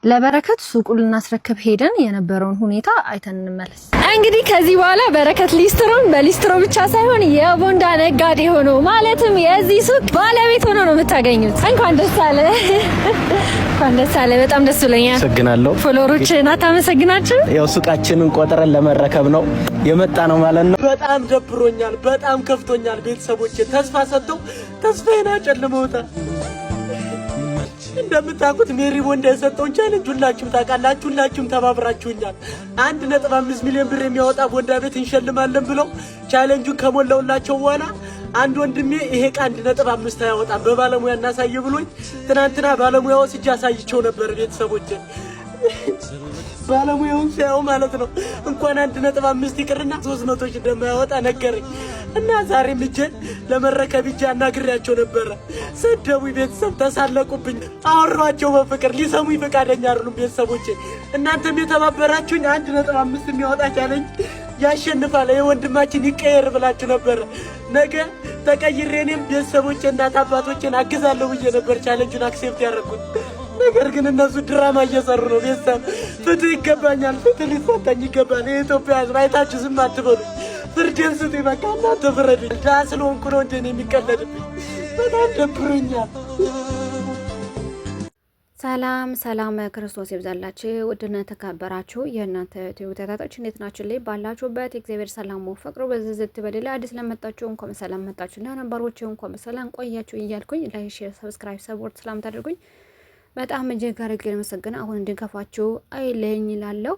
ለበረከት ሱቁን ልናስረክብ ሄደን የነበረውን ሁኔታ አይተን እንመለስ። እንግዲህ ከዚህ በኋላ በረከት ሊስትሮን በሊስትሮ ብቻ ሳይሆን የቦንዳ ነጋዴ ሆኖ ማለትም የዚህ ሱቅ ባለቤት ሆኖ ነው የምታገኙት። እንኳን ደስ አለ፣ እንኳን ደስ አለ። በጣም ደስ ብሎኛል። አመሰግናለሁ። ፎሎወሮችን አታመሰግናችሁ? ያው ሱቃችንን ቆጥረን ለመረከብ ነው የመጣ ነው ማለት ነው። በጣም ደብሮኛል፣ በጣም ከፍቶኛል። ቤተሰቦቼ ተስፋ ሰጥተው ተስፋዬን አጨልመውታል። እንደምታውቁት ሜሪ ቦንዳ የሰጠውን ቻሌንጅ ሁላችሁም ታውቃላችሁ። ሁላችሁም ተባብራችሁኛል። 1.5 ሚሊዮን ብር የሚያወጣ ቦንዳ ቤት እንሸልማለን ብለው ቻሌንጁን ከሞላውላቸው በኋላ አንድ ወንድሜ ይሄ ዕቃ 1.5 አያወጣም በባለሙያ እናሳይ ብሎኝ ትናንትና ባለሙያ ወስጄ አሳይቸው ነበር። ቤተሰቦቼ ባለሙያውን ሲያየው ማለት ነው እንኳን 1.5 ይቅርና 300 ሺህ እንደማያወጣ ነገረኝ። እና ዛሬም እጄን ለመረከብ እጄ አናግሬያቸው ነበረ። ሰደቡኝ፣ ቤተሰብ ተሳለቁብኝ። አወራቸው በፍቅር ሊሰሙኝ ፈቃደኛ አይደሉም። ቤተሰቦቼ እናንተም የተባበራችሁኝ 1.5 የሚያወጣ ቻለኝ ያሸንፋል፣ የወንድማችን ይቀየር ብላችሁ ነበር። ነገ ተቀይሬ እኔም ቤተሰቦቼ እናት አባቶቼን አግዛለሁ ብዬ ነበር ቻሌንጁን አክሴፕት ያደረኩት። ነገር ግን እነሱ ድራማ እየሰሩ ነው። ቤተሰብ ፍትህ ይገባኛል፣ ፍትህ ሊሰጠኝ ይገባል። የኢትዮጵያ ሕዝብ አይታችሁ ዝም አትበሉ። ፍርዴን ስጡኝ። በቃ እናንተ ፍረዱኝ። ድሀ ስለሆንኩ ነው እንደ እኔ የሚቀለድብኝ። በጣም ደብሮኛል። ሰላም ሰላም፣ ክርስቶስ ይብዛላችሁ። ውድና ተከበራችሁ የእናንተ ዩቲዩብ ተከታታዮች እንዴት ናችሁ? ላይ ባላችሁበት እግዚአብሔር ሰላም ወፈቅሮ በዝዝት በደለ አዲስ ለመጣችሁ እንኳን ሰላም መጣችሁ፣ ለነባሮቹ እንኳን ሰላም ቆያችሁ እያልኩኝ ላይክ፣ ሼር፣ ሰብስክራይብ ሰፖርት ሰላም ታደርጉኝ በጣም እጅግ አድርጌ ለመሰገነ አሁን እንድንከፋችሁ አይለኝ ይላለው።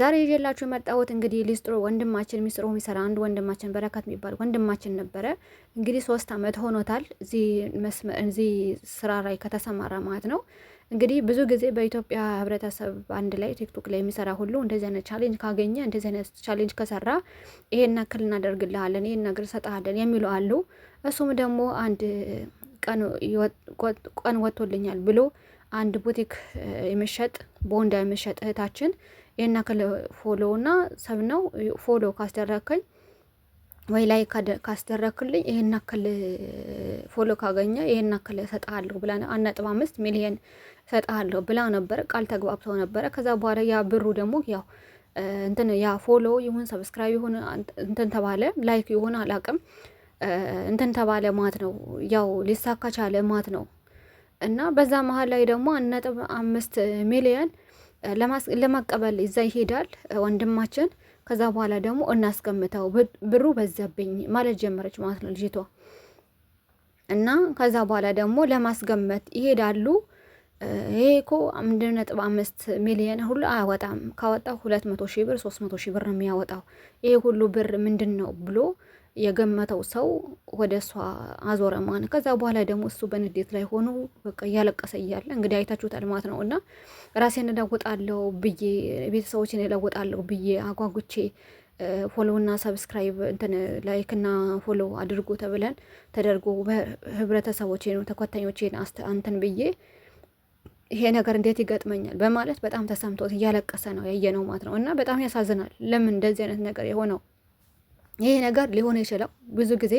ዛሬ ይዤላችሁ የመጣሁት እንግዲህ ሊስትሮ ወንድማችን ሚስጥሩ የሚሰራ አንድ ወንድማችን በረከት የሚባል ወንድማችን ነበረ። እንግዲህ 3 አመት ሆኖታል እዚህ ስራ ላይ ከተሰማራ ማለት ነው። እንግዲህ ብዙ ጊዜ በኢትዮጵያ ህብረተሰብ አንድ ላይ ቲክቶክ ላይ የሚሰራ ሁሉ እንደዚህ አይነት ቻሌንጅ ካገኘ እንደዚህ አይነት ቻሌንጅ ከሰራ ይሄን ያክል እናደርግልሃለን፣ ይሄን ነገር ሰጣለን የሚሉ አሉ። እሱም ደግሞ አንድ ቀን ወጥቶልኛል ብሎ አንድ ቡቲክ የሚሸጥ ቦንዳ የሚሸጥ እህታችን ይሄን ያክል ፎሎ እና ሰብ ነው ፎሎ ካስደረከኝ ወይ ላይ ካስደረክልኝ ይሄን ያክል ፎሎ ካገኘ ይሄን ያክል ሰጣለሁ ብላ 1.5 ሚሊዮን ሰጣለሁ ብላ ነበር። ቃል ተግባብተው ነበር። ከዛ በኋላ ያ ብሩ ደግሞ ያው እንትን ያ ፎሎ ይሁን ሰብስክራይብ ይሁን እንትን ተባለ ላይክ ይሁን አላቅም እንትን ተባለ ማለት ነው። ያው ሊሳካ ቻለ ማለት ነው። እና በዛ መሀል ላይ ደግሞ 1.5 ሚሊዮን ለማቀበል ይዛ ይሄዳል ወንድማችን። ከዛ በኋላ ደግሞ እናስቀምጠው ብሩ በዛብኝ ማለት ጀመረች ማለት ነው ልጅቷ። እና ከዛ በኋላ ደግሞ ለማስገመት ይሄዳሉ። ይሄ እኮ 1.5 ሚሊዮን ሁሉ አያወጣም፣ ካወጣው 200 ሺህ ብር 300 ሺህ ብር ነው የሚያወጣው። ይሄ ሁሉ ብር ምንድነው ብሎ የገመተው ሰው ወደ እሷ አዞረ ማለት። ከዛ በኋላ ደግሞ እሱ በንዴት ላይ ሆኖ በቃ እያለቀሰ እያለ እንግዲህ አይታችሁታል ማለት ነው። እና ራሴን እለውጣለሁ ብዬ ቤተሰቦችን እለውጣለሁ ብዬ አጓጉቼ ፎሎውና ሰብስክራይብ እንትን ላይክና ፎሎ አድርጎ ተብለን ተደርጎ ህብረተሰቦቼ ነው ተከታዮቼ አንተን ብዬ ይሄ ነገር እንዴት ይገጥመኛል በማለት በጣም ተሰምቶት እያለቀሰ ነው ያየነው ማለት ነው። እና በጣም ያሳዝናል። ለምን እንደዚህ አይነት ነገር የሆነው? ይሄ ነገር ሊሆን ይችላል። ብዙ ጊዜ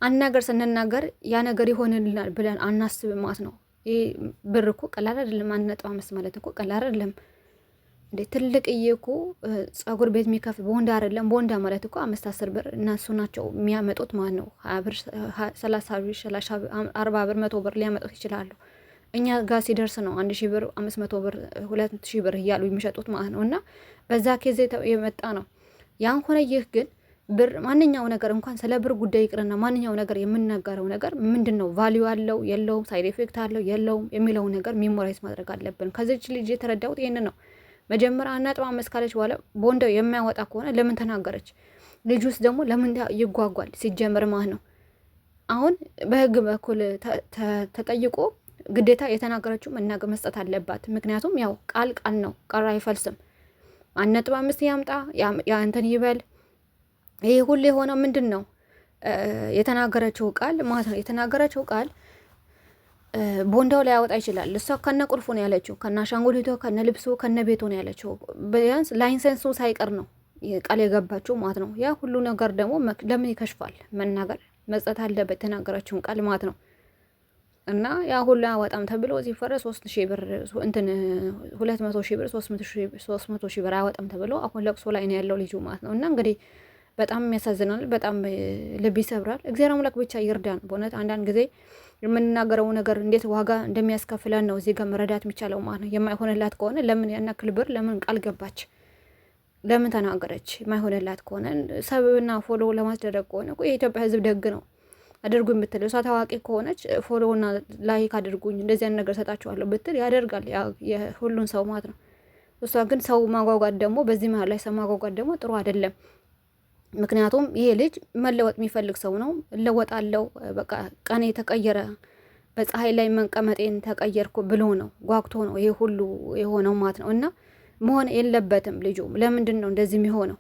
አንድ ነገር ስንናገር ያ ነገር ይሆንልናል ብለን አናስብም ማለት ነው። ይሄ ብር እኮ ቀላል አይደለም። 1.5 ማለት እኮ ቀላል አይደለም እንዴ! ትልቅዬ እኮ ጸጉር ቤት የሚከፍት ቦንዳ አይደለም። ቦንዳ ማለት እኮ 5-10 ብር እነሱ ናቸው የሚያመጡት ማለት ነው። 20 ብር 30 ብር 40 ብር 100 ብር ሊያመጡት ይችላሉ። እኛ ጋር ሲደርስ ነው 1000 ብር 500 ብር 2000 ብር እያሉ የሚሸጡት ማለት ነው። እና በዛ ኬዝ የመጣ ነው። ያን ሆነ ይህ ግን ብር ማንኛው ነገር እንኳን ስለ ብር ጉዳይ ይቅርና ማንኛው ነገር የምንነገረው ነገር ምንድነው ቫልዩ አለው የለውም፣ ሳይድ ኢፌክት አለው የለውም የሚለው ነገር ሚሞራይዝ ማድረግ አለብን። ከዚች ልጅ የተረዳሁት ይሄን ነው። መጀመሪያ 1.5 ካለች በኋላ ቦንዳው የሚያወጣ ከሆነ ለምን ተናገረች? ልጁስ ደግሞ ለምን ይጓጓል? ሲጀምር ማለት ነው። አሁን በህግ በኩል ተጠይቆ ግዴታ የተናገረችው መናገር መስጠት አለባት። ምክንያቱም ያው ቃል ነው፣ ቃል አይፈልስም። 1.5 ያምጣ ያ እንትን ይበል ይሄ ሁሉ የሆነው ምንድን ነው? የተናገረችው ቃል ማለት ነው። የተናገረችው ቃል ቦንዳው ላይ ያወጣ ይችላል። እሷ ከነ ቁልፉ ነው ያለችው፣ ከነ አሻንጉሊቱ፣ ከነ ልብሱ፣ ከነ ቤቱ ነው ያለችው። ቢያንስ ላይሰንሱ ሳይቀር ነው ቃል የገባችው ማለት ነው። ያ ሁሉ ነገር ደግሞ ለምን ይከሽፋል? መናገር መስጠት አለበት የተናገረችውን ቃል ማለት ነው። እና ያ ሁሉ አወጣም ተብሎ ሲፈረስ 3000 ብር እንትን 200,000 ብር 300,000 ብር አወጣም ተብሎ አሁን ለቅሶ ላይ ነው ያለው ልጁ ማለት ነው። እና እንግዲህ በጣም ያሳዝናል፣ በጣም ልብ ይሰብራል። እግዚአብሔር አምላክ ብቻ ይርዳን። በእውነት አንዳንድ ጊዜ የምንናገረው ነገር እንዴት ዋጋ እንደሚያስከፍለን ነው እዚህ ጋር መረዳት የሚቻለው ማለት ነው። የማይሆንላት ከሆነ ለምን ያን ያክል ብር ለምን ቃል ገባች? ለምን ተናገረች? የማይሆንላት ከሆነ ሰብና ፎሎ ለማስደረግ ከሆነ የኢትዮጵያ ሕዝብ ደግ ነው አድርጉ የምትል እሷ ታዋቂ ከሆነች ፎሎውና ላይክ አድርጉኝ እንደዚህ አይነት ነገር ሰጣችኋለሁ ብትል ያደርጋል የሁሉን ሰው ማለት ነው። እሷ ግን ሰው ማጓጓት ደግሞ በዚህ መሀል ላይ ሰው ማጓጓት ደግሞ ጥሩ አይደለም። ምክንያቱም ይሄ ልጅ መለወጥ የሚፈልግ ሰው ነው። እለወጣለሁ በቃ ቀኔ ተቀየረ፣ በፀሐይ ላይ መንቀመጤን ተቀየርኩ ብሎ ነው ጓግቶ ነው ይሄ ሁሉ የሆነው ማለት ነው። እና መሆን የለበትም ልጁ። ለምንድን ነው እንደዚህ የሚሆነው?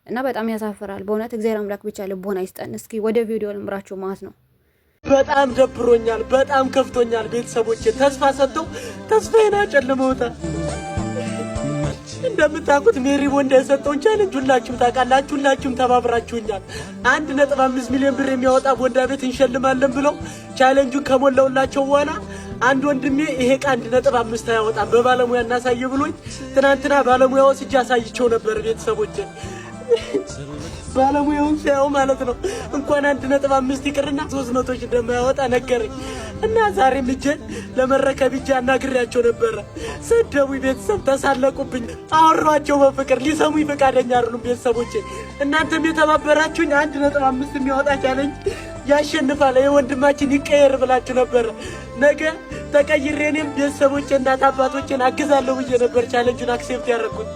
እና በጣም ያሳፍራል በእውነት። እግዚአብሔር አምላክ ብቻ ልቦና ይስጠን። እስኪ ወደ ቪዲዮ ልምራችሁ ማለት ነው። በጣም ደብሮኛል፣ በጣም ከፍቶኛል። ቤተሰቦቼ ተስፋ ሰጥተው ተስፋዬን አጨልመውታል። እንደምታውቁት ሜሪ ቦንዳ የሰጠውን ቻሌንጅ ሁላችሁም ታውቃላችሁ፣ ሁላችሁም ተባብራችሁኛል። 1.5 ሚሊዮን ብር የሚያወጣ ቦንዳ ቤት እንሸልማለን ብለው ቻሌንጁን ከሞላውላቸው በኋላ አንድ ወንድሜ ይሄ ዕቃ 1.5 አያወጣም በባለሙያ እናሳየ ብሎኝ ትናንትና ባለሙያው ወስጄ አሳይቸው ነበር ቤተሰቦቼ። ባለሙያውን ሲያው ማለት ነው እንኳን 1.5 ይቅርና 300 ሺህ እንደማያወጣ ነገረኝ። እና ዛሬም እጄን ለመረከብ እጄ አናግሬያቸው ነበረ። ሰደቡኝ፣ ቤተሰብ ተሳለቁብኝ፣ አወሯቸው በፍቅር ሊሰሙኝ ፈቃደኛ አይደሉም ቤተሰቦቼ። እናንተም የተባበራችሁኝ 1.5 የሚያወጣ ቻሌንጅ ያሸንፋል የወንድማችን ይቀየር ብላችሁ ነበር። ነገ ተቀይሬ እኔም ቤተሰቦቼ እናት አባቶቼን አግዛለሁ ብዬ ነበር ቻሌንጁን አክሴፕት ያደረኩት።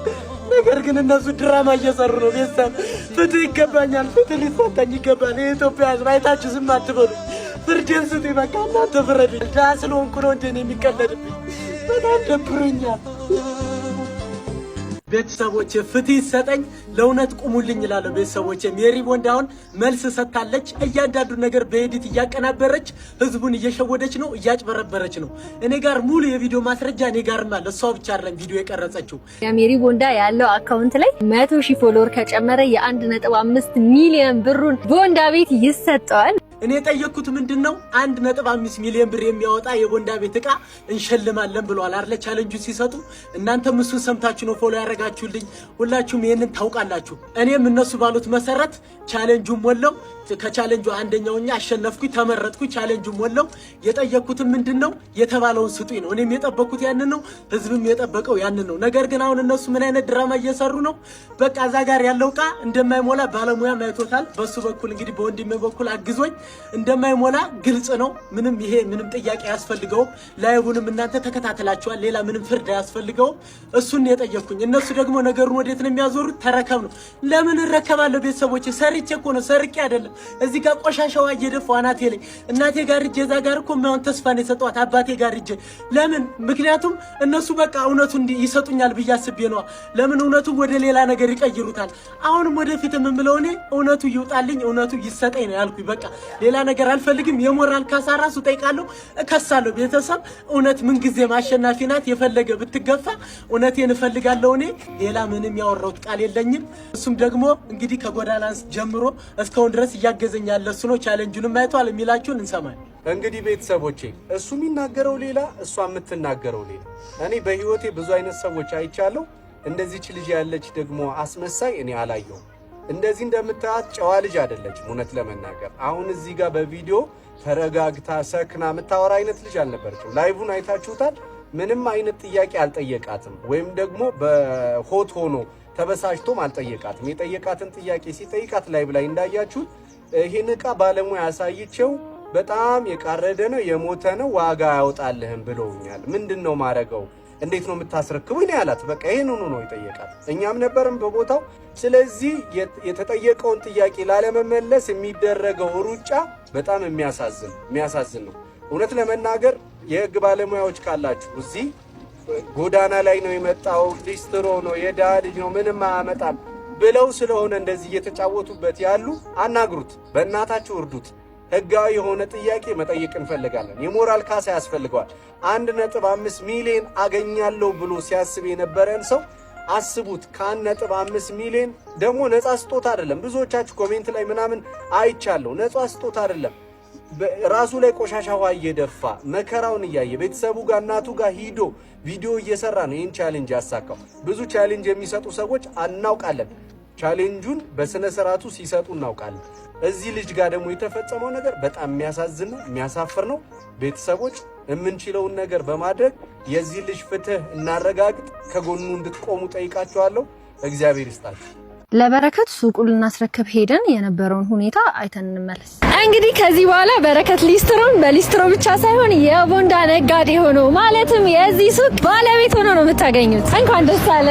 ነገር ግን እነሱ ድራማ እየሰሩ ነው። ቤተሰብ ፍትህ ይገባኛል፣ ፍትህ ሊሰጠኝ ይገባል። የኢትዮጵያ ሕዝብ አይታችሁ ዝም አትበሉ፣ ፍርዴን ስጡኝ። በቃ እናንተ ፍረዱኝ። ድሀ ስለሆንኩ ነው እንደ እኔ የሚቀለድብኝ። በጣም ደብሮኛል። ቤተሰቦቼ ፍትህ ይሰጠኝ፣ ለእውነት ቁሙልኝ እላለሁ። ቤተሰቦቼ ሜሪ ቦንዳ አሁን መልስ ሰጥታለች። እያንዳንዱ ነገር በኤዲት እያቀናበረች ህዝቡን እየሸወደች ነው፣ እያጭበረበረች ነው። እኔ ጋር ሙሉ የቪዲዮ ማስረጃ እኔ ጋርም አለ። እሷ ብቻ አይደለም ቪዲዮ የቀረጸችው። የሜሪ ቦንዳ ያለው አካውንት ላይ 100,000 ፎሎወር ከጨመረ የ1.5 ሚሊዮን ብሩን ቦንዳ ቤት ይሰጠዋል። እኔ የጠየቅኩት ምንድነው 1.5 ሚሊዮን ብር የሚያወጣ የቦንዳ ቤት ዕቃ እንሸልማለን ብለዋል አይደል? ቻሌንጁ ሲሰጡ እናንተም እሱን ሰምታችሁ ነው ፎሎ ያደረጋችሁልኝ። ሁላችሁም ይሄንን ታውቃላችሁ። እኔም እነሱ ባሉት መሰረት ቻሌንጁን ሞላው። ከቻሌንጁ አንደኛውኛ አሸነፍኩኝ፣ ተመረጥኩኝ። ቻሌንጁን ሞላው። የጠየቅኩት ምንድነው የተባለውን ስጡኝ ነው። እኔም የጠበቅኩት ያንን ነው፣ ህዝብም የጠበቀው ያንን ነው። ነገር ግን አሁን እነሱ ምን አይነት ድራማ እየሰሩ ነው? በቃ እዛ ጋር ያለው ዕቃ እንደማይሞላ ባለሙያ ማይቶታል። በሱ በኩል እንግዲህ በወንድሜ በኩል አግዞኝ እንደማይሞላ ግልጽ ነው። ምንም ይሄ ምንም ጥያቄ አያስፈልገውም። ላይቡንም እናንተ ተከታተላችኋል። ሌላ ምንም ፍርድ አያስፈልገውም። እሱን የጠየቅኩኝ። እነሱ ደግሞ ነገሩን ወዴት ነው የሚያዞሩት? ተረከብ ነው። ለምን እረከባለሁ? ቤተሰቦቼ ሰርቼ እኮ ነው፣ ሰርቄ አይደለም። እዚህ ጋር ቆሻሻዋ እየደፋው አናቴ ላይ እናቴ ጋር እጄ እዛ ጋር እኮ የማይሆን ተስፋ ነው የሰጠኋት አባቴ ጋር እጄ። ለምን? ምክንያቱም እነሱ በቃ እውነቱን ይሰጡኛል ብዬ አስቤ ነዋ። ለምን እውነቱ ወደ ሌላ ነገር ይቀይሩታል? አሁንም ወደፊት የምምለው እኔ እውነቱ ይውጣልኝ፣ እውነቱ ይሰጠኝ ነው ያልኩኝ። በቃ ሌላ ነገር አልፈልግም። የሞራል ካሳ ራሱ ጠይቃለሁ፣ እከሳለሁ። ቤተሰብ እውነት ምን ጊዜም አሸናፊ ናት። የፈለገ ብትገፋ እውነቴን እፈልጋለሁ። እኔ ሌላ ምንም ያወራሁት ቃል የለኝም። እሱም ደግሞ እንግዲህ ከጎዳና ጀምሮ እስካሁን ድረስ እያገዘኝ ያለ እሱ ነው። ቻሌንጁንም አይቷል፣ የሚላችሁን እንሰማለን። እንግዲህ ቤተሰቦቼ እሱ የሚናገረው ሌላ፣ እሷ የምትናገረው ሌላ። እኔ በህይወቴ ብዙ አይነት ሰዎች አይቻለሁ። እንደዚች ልጅ ያለች ደግሞ አስመሳይ እኔ አላየሁም። እንደዚህ እንደምታያት ጨዋ ልጅ አይደለችም። እውነት ለመናገር አሁን እዚህ ጋር በቪዲዮ ተረጋግታ ሰክና የምታወራ አይነት ልጅ አልነበረችም። ላይቡን አይታችሁታል። ምንም አይነት ጥያቄ አልጠየቃትም፣ ወይም ደግሞ በሆት ሆኖ ተበሳጭቶም አልጠየቃትም። የጠየቃትን ጥያቄ ሲጠይቃት ላይብ ላይ እንዳያችሁት ይህን ዕቃ ባለሙያ ያሳይቸው በጣም የቃረደ ነው፣ የሞተ ነው፣ ዋጋ ያወጣልህም ብለውኛል። ምንድን ነው ማረገው? እንዴት ነው የምታስረክቡኝ ነው ያላት። በቃ ይሄን ነው የጠየቃት። እኛም ነበርም በቦታው። ስለዚህ የተጠየቀውን ጥያቄ ላለመመለስ የሚደረገው ሩጫ በጣም የሚያሳዝን ነው። እውነት ለመናገር የህግ ባለሙያዎች ካላችሁ እዚህ ጎዳና ላይ ነው የመጣው፣ ሊስትሮ ነው፣ የድሃ ልጅ ነው፣ ምንም አያመጣም ብለው ስለሆነ እንደዚህ እየተጫወቱበት ያሉ አናግሩት፣ በእናታችሁ እርዱት። ህጋዊ የሆነ ጥያቄ መጠየቅ እንፈልጋለን። የሞራል ካሳ ያስፈልገዋል። 1.5 ሚሊዮን አገኛለሁ ብሎ ሲያስብ የነበረን ሰው አስቡት። ከ1.5 ሚሊዮን ደግሞ ነፃ ስጦታ አይደለም። ብዙዎቻችሁ ኮሜንት ላይ ምናምን አይቻለሁ። ነፃ ስጦታ አይደለም። ራሱ ላይ ቆሻሻ ውሃ እየደፋ መከራውን እያየ ቤተሰቡ ጋር እናቱ ጋር ሂዶ ቪዲዮ እየሰራ ነው ይህን ቻሌንጅ ያሳካው። ብዙ ቻሌንጅ የሚሰጡ ሰዎች እናውቃለን፣ ቻሌንጁን በስነ ስርዓቱ ሲሰጡ እናውቃለን። እዚህ ልጅ ጋር ደግሞ የተፈጸመው ነገር በጣም የሚያሳዝን ነው፣ የሚያሳፍር ነው። ቤተሰቦች የምንችለውን ነገር በማድረግ የዚህ ልጅ ፍትህ እናረጋግጥ፣ ከጎኑ እንድትቆሙ ጠይቃቸዋለሁ። እግዚአብሔር ይስጣችሁ። ለበረከት ሱቁን ልናስረክብ ሄደን የነበረውን ሁኔታ አይተን እንመለስ። እንግዲህ ከዚህ በኋላ በረከት ሊስትሮን በሊስትሮ ብቻ ሳይሆን የቦንዳ ነጋዴ ሆኖ ማለትም የዚህ ሱቅ ባለቤት ሆኖ ነው የምታገኙት። እንኳን ደስ አለ፣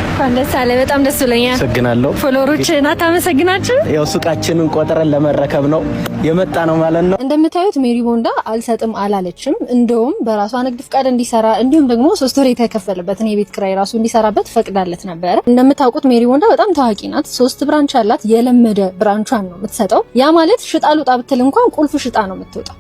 እንኳን ደስ አለ። በጣም ደስ ብሎኛል። አመሰግናለሁ። ፎሎወሮችን አታመሰግናችሁ? ያው ሱቃችንን ቆጥረን ለመረከብ ነው የመጣ ነው ማለት ነው። እንደምታዩት ሜሪ ቦንዳ አልሰጥም አላለችም። እንደውም በራሷ ንግድ ፍቃድ እንዲሰራ እንዲሁም ደግሞ 3 ወር የተከፈለበትን የቤት ኪራይ ራሱ እንዲሰራበት ፈቅዳለት ነበር። እንደምታውቁት ሜሪ ቦንዳ በጣም ታዋቂ ናት። 3 ብራንች አላት። የለመደ ብራንቿን ነው የምትሰጠው። ያ ማለት ሽጣ ልውጣ ብትል እንኳን ቁልፍ ሽጣ ነው የምትወጣው።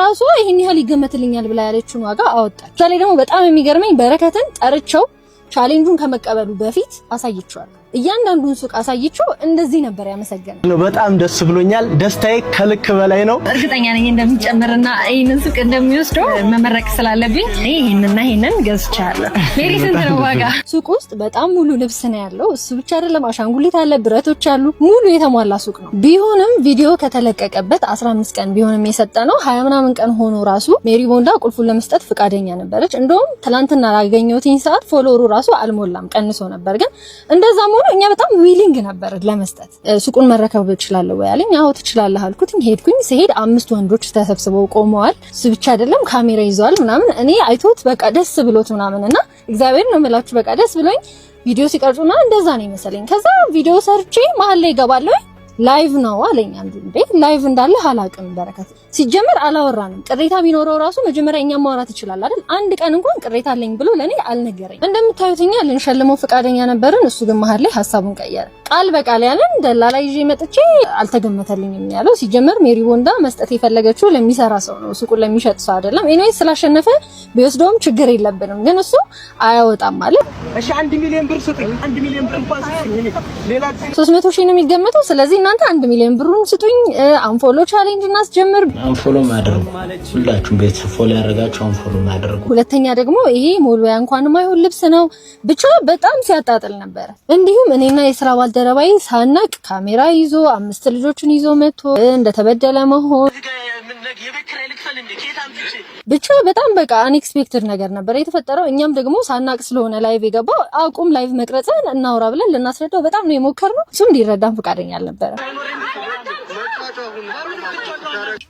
ራሷ ይሄን ያህል ይገመትልኛል ብላ ያለችውን ዋጋ አወጣች። ዛሬ ደግሞ በጣም የሚገርመኝ በረከትን ጠርቸው ቻሌንጁን ከመቀበሉ በፊት አሳይቼዋለሁ። እያንዳንዱን ሱቅ አሳይቼው እንደዚህ ነበር ያመሰገነው። በጣም ደስ ብሎኛል። ደስታዬ ከልክ በላይ ነው። እርግጠኛ ነኝ እንደሚጨምርና ይሄንን ሱቅ እንደሚወስደው መመረቅ ስላለብኝ ይሄንና ይሄንን ገዝቻለሁ። ሜሪ ስንት ነው ዋጋ? ሱቅ ውስጥ በጣም ሙሉ ልብስ ነው ያለው። እሱ ብቻ አይደለም፣ አሻንጉሊት አለ፣ ብረቶች አሉ። ሙሉ የተሟላ ሱቅ ነው። ቢሆንም ቪዲዮ ከተለቀቀበት 15 ቀን ቢሆንም የሰጠነው 20 ምናምን ቀን ሆኖ ራሱ ሜሪ ቦንዳ ቁልፉን ለመስጠት ፍቃደኛ ነበረች። እንደውም ትላንትና ላገኘሁትኝ ሰዓት ፎሎወሩ ራሱ አልሞላም፣ ቀንሶ ነበር። ግን እንደዛም ሆኖ እኛ በጣም ዊሊንግ ነበር ለመስጠት። ሱቁን መረከብ እችላለሁ ወይ አለኝ። አዎ ትችላለህ አልኩት። ሄድኩኝ። ሲሄድ 5 ወንዶች ተሰብስበው ቆመዋል። እሱ ብቻ አይደለም ካሜራ ይዘዋል ምናምን። እኔ አይቶት በቃ ደስ ብሎት ምናምንና እግዚአብሔር ነው የምላችሁ በቃ ደስ ብሎኝ ቪዲዮ ሲቀርጹና እንደዛ ነው መሰለኝ። ከዛ ቪዲዮ ሰርቼ መሀል ላይ ገባለሁ። ላይቭ ነው አለኝ። አንዱ እንዴ ላይቭ እንዳለ አላውቅም። በረከት ሲጀመር አላወራንም። ቅሬታ ቢኖረው ራሱ መጀመሪያ እኛ ማውራት ይችላል አይደል? አንድ ቀን እንኳን ቅሬታ አለኝ ብሎ ለኔ አልነገረኝ። እንደምታዩትኛ ልንሸልመው ፍቃደኛ ነበርን። እሱ ግን መሀል ላይ ሐሳቡን ቀየረ። ቃል በቃል ያለን ደላላ ይዤ መጥቼ አልተገመተልኝም ያለው። ሲጀመር ሜሪ ቦንዳ መስጠት የፈለገችው ለሚሰራ ሰው ነው፣ ሱቁን ለሚሸጥ ሰው አይደለም። ኤኒዌይስ ስላሸነፈ ቢወስደውም ችግር የለብንም፣ ግን እሱ አያወጣም ማለት። እሺ 1 ሚሊዮን ብር ስጡኝ። 1 ሚሊዮን ብር እንኳን ስጡኝ። ሌላ 300 ሺህ ነው የሚገመተው። ስለዚህ እናንተ 1 ሚሊዮን ብሩን ስጡኝ። አንፎሎ ቻሌንጅ እናስጀምር። አንፎሎ ማድረግ ሁላችሁም ቤተሰብ ፎሎ ያደረጋችሁ አንፎሎ ማድረግ። ሁለተኛ ደግሞ ይሄ ሞልወያ እንኳን ማይሆን ልብስ ነው። ብቻ በጣም ሲያጣጥል ነበር። እንዲሁም እኔና የስራ ባልደረባይ ሳናቅ ካሜራ ይዞ 5 ልጆችን ይዞ መጥቶ እንደተበደለ መሆን ብቻ በጣም በቃ አንኤክስፔክትድ ነገር ነበር የተፈጠረው። እኛም ደግሞ ሳናቅ ስለሆነ ላይቭ የገባው አቁም ላይቭ መቅረጽን እናውራ ብለን ልናስረዳው በጣም ነው የሞከርነው። እሱ እንዲረዳን ፈቃደኛ አልነበረ።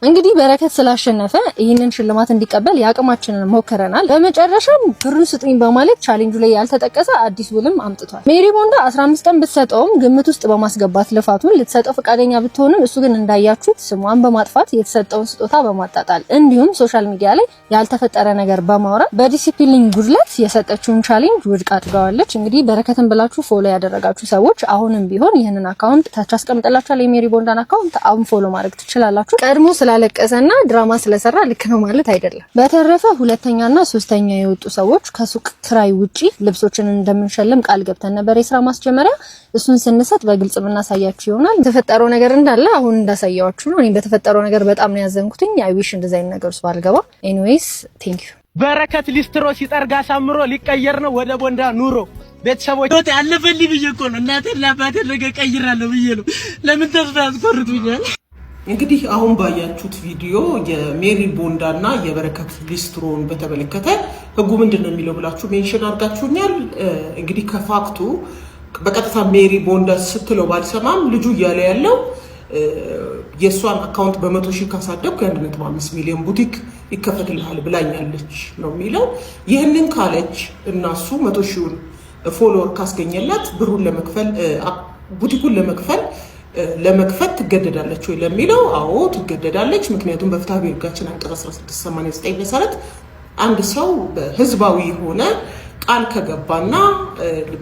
እንግዲህ በረከት ስላሸነፈ ይህንን ሽልማት እንዲቀበል ያቅማችንን ሞክረናል። በመጨረሻም ብሩን ስጡኝ በማለት ቻሌንጁ ላይ ያልተጠቀሰ አዲስ ውልም አምጥቷል። ሜሪ ቦንዳ 15 ቀን ብትሰጠውም ግምት ውስጥ በማስገባት ልፋቱን ልትሰጠው ፈቃደኛ ብትሆንም እሱ ግን እንዳያችሁት ስሟን በማጥፋት የተሰጠውን ስጦታ በማጣጣል እንዲሁም ሶሻል ሚዲያ ላይ ያልተፈጠረ ነገር በማውራት በዲሲፕሊን ጉድለት የሰጠችውን ቻሌንጅ ውድቅ አድርጋዋለች። እንግዲህ በረከትን ብላችሁ ፎሎ ያደረጋችሁ ሰዎች አሁንም ቢሆን ይህንን አካውንት ታች አስቀምጥላችኋል። የሜሪ ቦንዳን አካውንት አሁን ፎሎ ማድረግ ትችላላችሁ። ቀድሞ ስላለቀሰና ድራማ ስለሰራ ልክ ነው ማለት አይደለም። በተረፈ ሁለተኛና ሶስተኛ የወጡ ሰዎች ከሱቅ ክራይ ውጪ ልብሶችን እንደምንሸልም ቃል ገብተን ነበር የስራ ማስጀመሪያ። እሱን ስንሰጥ በግልጽ የምናሳያችሁ ይሆናል። የተፈጠረው ነገር እንዳለ አሁን እንዳሳያችሁ ነው። እኔ በተፈጠረው ነገር በጣም ነው ያዘንኩትኝ። አይ ዊሽ እንደዚህ አይነት ነገር ውስጥ ባልገባ። ኤኒዌይስ ቴንክ ዩ። በረከት ሊስትሮ ሲጠርጋ ሳምሮ ሊቀየር ነው ወደ ቦንዳ ኑሮ። ቤተሰቦች ወጥ ያለፈልኝ ብዬ እኮ ነው እናቴና አባቴን ነገ ቀይራለሁ ብዬ ነው። ለምን ተስፋ ያስቆርጡኛል? እንግዲህ አሁን ባያችሁት ቪዲዮ የሜሪ ቦንዳና የበረከት ሊስትሮን በተመለከተ ህጉ ምንድነው የሚለው ብላችሁ ሜንሽን አድርጋችሁኛል። እንግዲህ ከፋክቱ በቀጥታ ሜሪ ቦንዳ ስትለው ባልሰማም ልጁ እያለ ያለው የእሷን አካውንት በ100 ሺህ ካሳደግኩ 1.5 ሚሊዮን ቡቲክ ይከፈትልሃል ብላኛለች ነው የሚለው። ይህንን ካለች እና እሱ 100 ሺውን ፎሎወር ካስገኘላት ብሩን ለመክፈል ቡቲኩን ለመክፈት ትገደዳለች ወይ ለሚለው፣ አዎ ትገደዳለች። ምክንያቱም በፍትሐ ብሔር ሕጋችን አንቀጽ 1689 መሰረት አንድ ሰው በህዝባዊ የሆነ ቃል ከገባና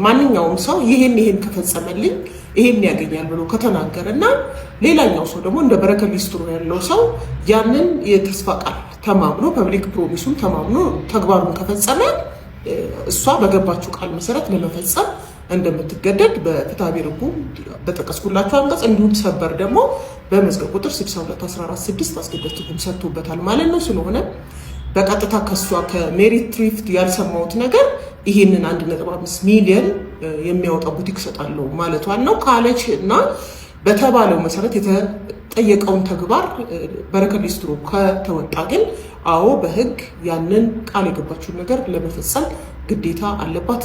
ማንኛውም ሰው ይሄን ከፈጸመልኝ ይሄን ያገኛል ብሎ ከተናገረና ሌላኛው ሰው ደግሞ እንደ በረከት ሊስትሮ ያለው ሰው ያንን የተስፋ ቃል ተማምኖ ፐብሊክ ፕሮሚሱን ተማምኖ ተግባሩን ከፈጸመ እሷ በገባችው ቃል መሰረት ለመፈጸም እንደምትገደድ በፍትሐ ብሔር ሕጉ በጠቀስኩላችሁ አንቀጽ እንዲሁም ሰበር ደግሞ በመዝገብ ቁጥር 62146 አስገዳጅ ትርጉም ሰጥቶበታል ማለት ነው። ስለሆነ በቀጥታ ከሷ ከሜሪ ትሪፍት ያልሰማሁት ነገር ይሄንን 1.5 ሚሊዮን የሚያወጣ ቡቲክ ሰጣለሁ ማለቷን ነው ካለች እና በተባለው መሰረት የተጠየቀውን ተግባር በረከት ሊስትሮ ከተወጣ ግን አዎ በህግ ያንን ቃል የገባችውን ነገር ለመፈጸም ግዴታ አለባት።